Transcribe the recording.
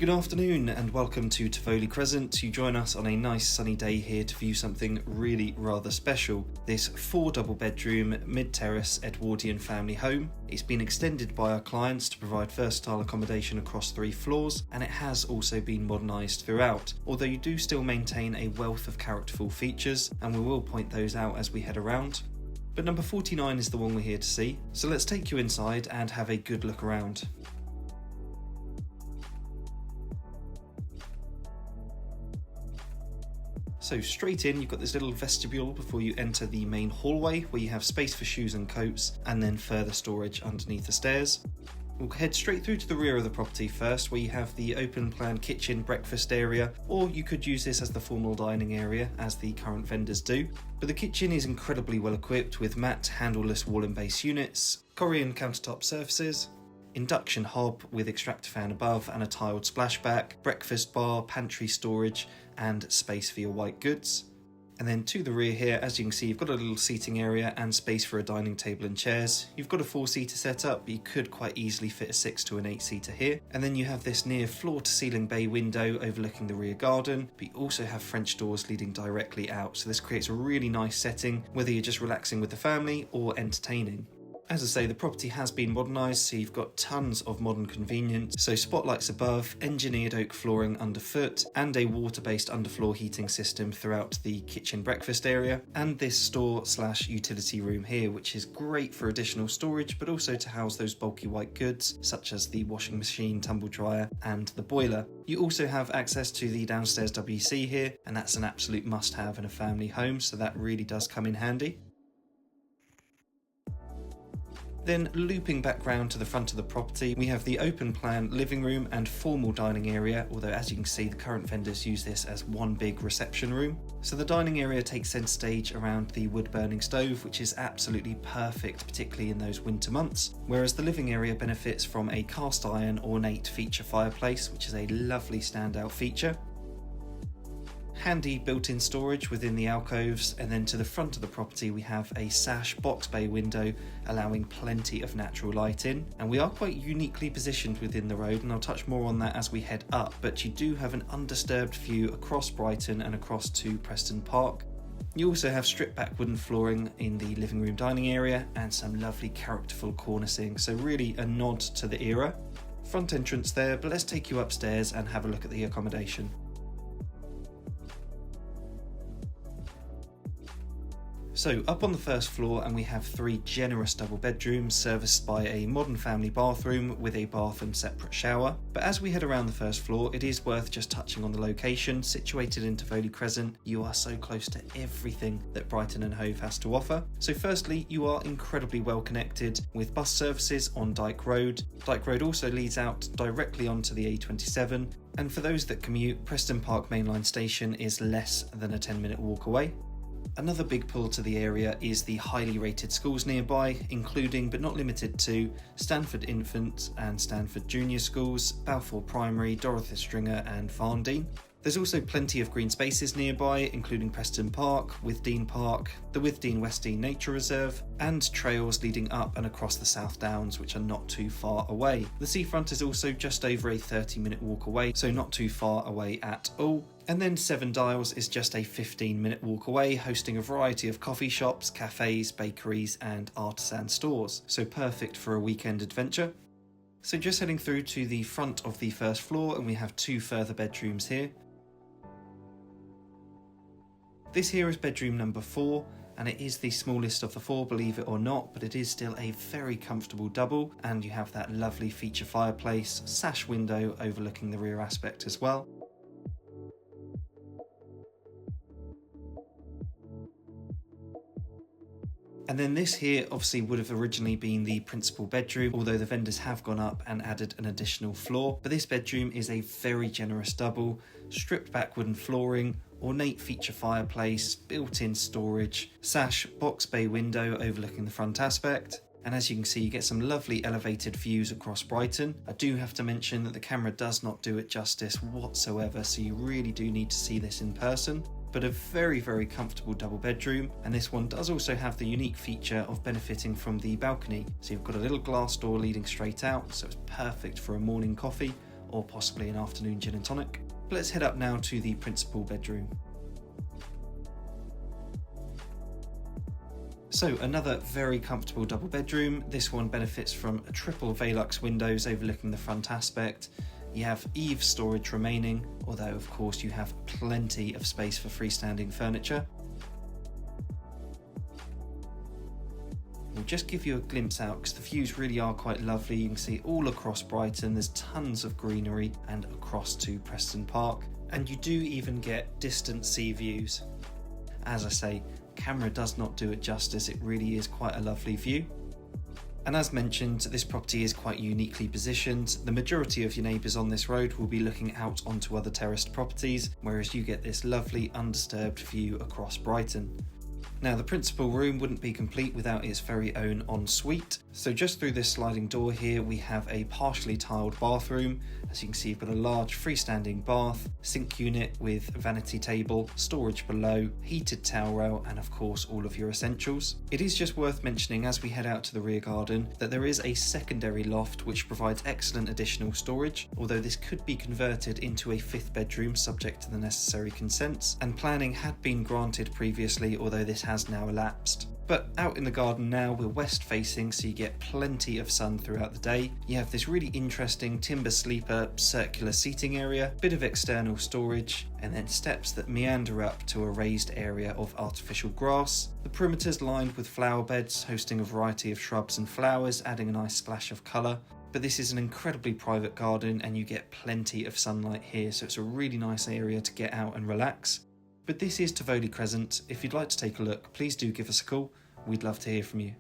Good afternoon and welcome to Tivoli Crescent. You join us on a nice sunny day here to view something really rather special. This 4 double bedroom mid-terrace Edwardian family home. It's been extended by our clients to provide versatile accommodation across 3 floors, and it has also been modernised throughout, although you do still maintain a wealth of characterful features, and we will point those out as we head around. But number 49 is the one we're here to see, so let's take you inside and have a good look around. So straight in, you've got this little vestibule before you enter the main hallway where you have space for shoes and coats and then further storage underneath the stairs. We'll head straight through to the rear of the property first, where you have the open plan kitchen breakfast area, or you could use this as the formal dining area as the current vendors do. But the kitchen is incredibly well equipped with matte handleless wall and base units, Corian countertop surfaces, induction hob with extractor fan above and a tiled splashback, breakfast bar, pantry storage and space for your white goods. And then to the rear here, as you can see, you've got a little seating area and space for a dining table and chairs. You've got a 4-seater setup, but you could quite easily fit a 6 to an 8-seater here. And then you have this near floor to ceiling bay window overlooking the rear garden, but you also have French doors leading directly out. So this creates a really nice setting, whether you're just relaxing with the family or entertaining. As I say, the property has been modernised, so you've got tons of modern convenience. So spotlights above, engineered oak flooring underfoot, and a water-based underfloor heating system throughout the kitchen breakfast area, and this store/utility room here, which is great for additional storage, but also to house those bulky white goods, such as the washing machine, tumble dryer, and the boiler. You also have access to the downstairs WC here, and that's an absolute must-have in a family home, so that really does come in handy. Then looping back round to the front of the property, we have the open plan living room and formal dining area, although as you can see the current vendors use this as one big reception room. So the dining area takes centre stage around the wood burning stove, which is absolutely perfect, particularly in those winter months, whereas the living area benefits from a cast iron ornate feature fireplace, which is a lovely standout feature. Handy built-in storage within the alcoves, and then to the front of the property we have a sash box bay window allowing plenty of natural light in, and we are quite uniquely positioned within the road, and I'll touch more on that as we head up, but you do have an undisturbed view across Brighton and across to Preston Park. You also have stripped back wooden flooring in the living room dining area and some lovely characterful cornicing, so really a nod to the era. Front entrance there, but let's take you upstairs and have a look at the accommodation. So up on the first floor, and we have 3 generous double bedrooms serviced by a modern family bathroom with a bath and separate shower. But as we head around the first floor, it is worth just touching on the location. Situated in Tivoli Crescent, you are so close to everything that Brighton and Hove has to offer. So firstly, you are incredibly well connected with bus services on Dyke Road. Dyke Road also leads out directly onto the A27. And for those that commute, Preston Park mainline station is less than a 10-minute walk away. Another big pull to the area is the highly rated schools nearby, including but not limited to Stanford Infant and Stanford Junior Schools, Balfour Primary, Dorothy Stringer and Farndine. There's also plenty of green spaces nearby, including Preston Park, Withdean Park, the Withdean Westdean Nature Reserve, and trails leading up and across the South Downs, which are not too far away. The seafront is also just over a 30-minute walk away, so not too far away at all. And then Seven Dials is just a 15-minute walk away, hosting a variety of coffee shops, cafes, bakeries, and artisan stores, so perfect for a weekend adventure. So just heading through to the front of the first floor, and we have 2 further bedrooms here. This here is bedroom number 4, and it is the smallest of the 4, believe it or not, but it is still a very comfortable double, and you have that lovely feature fireplace, sash window overlooking the rear aspect as well. And then this here obviously would have originally been the principal bedroom, although the vendors have gone up and added an additional floor. But this bedroom is a very generous double, stripped back wooden flooring, ornate feature fireplace, built-in storage, sash box bay window overlooking the front aspect. And as you can see, you get some lovely elevated views across Brighton. I do have to mention that the camera does not do it justice whatsoever, so you really do need to see this in person. But a very, very comfortable double bedroom, and this one does also have the unique feature of benefiting from the balcony. So you've got a little glass door leading straight out, so it's perfect for a morning coffee, or possibly an afternoon gin and tonic. But let's head up now to the principal bedroom. So another very comfortable double bedroom. This one benefits from triple Velux windows overlooking the front aspect. You have eave storage remaining, although of course you have plenty of space for freestanding furniture. We'll just give you a glimpse out because the views really are quite lovely. You can see all across Brighton, there's tons of greenery, and across to Preston Park. And you do even get distant sea views. As I say, camera does not do it justice, it really is quite a lovely view. And as mentioned, this property is quite uniquely positioned. The majority of your neighbours on this road will be looking out onto other terraced properties, whereas you get this lovely undisturbed view across Brighton. Now, the principal room wouldn't be complete without its very own ensuite. So just through this sliding door here, we have a partially tiled bathroom. As you can see, you've got a large freestanding bath, sink unit with vanity table, storage below, heated towel rail, and of course all of your essentials. It is just worth mentioning as we head out to the rear garden that there is a secondary loft which provides excellent additional storage, although this could be converted into a fifth bedroom subject to the necessary consents, and planning had been granted previously, although this has now elapsed. But out in the garden now, we're west facing, so you get plenty of sun throughout the day. You have this really interesting timber sleeper circular seating area, bit of external storage, and then steps that meander up to a raised area of artificial grass. The perimeter's lined with flower beds, hosting a variety of shrubs and flowers, adding a nice splash of colour. But this is an incredibly private garden and you get plenty of sunlight here, so it's a really nice area to get out and relax. But this is Tivoli Crescent. If you'd like to take a look, please do give us a call. We'd love to hear from you.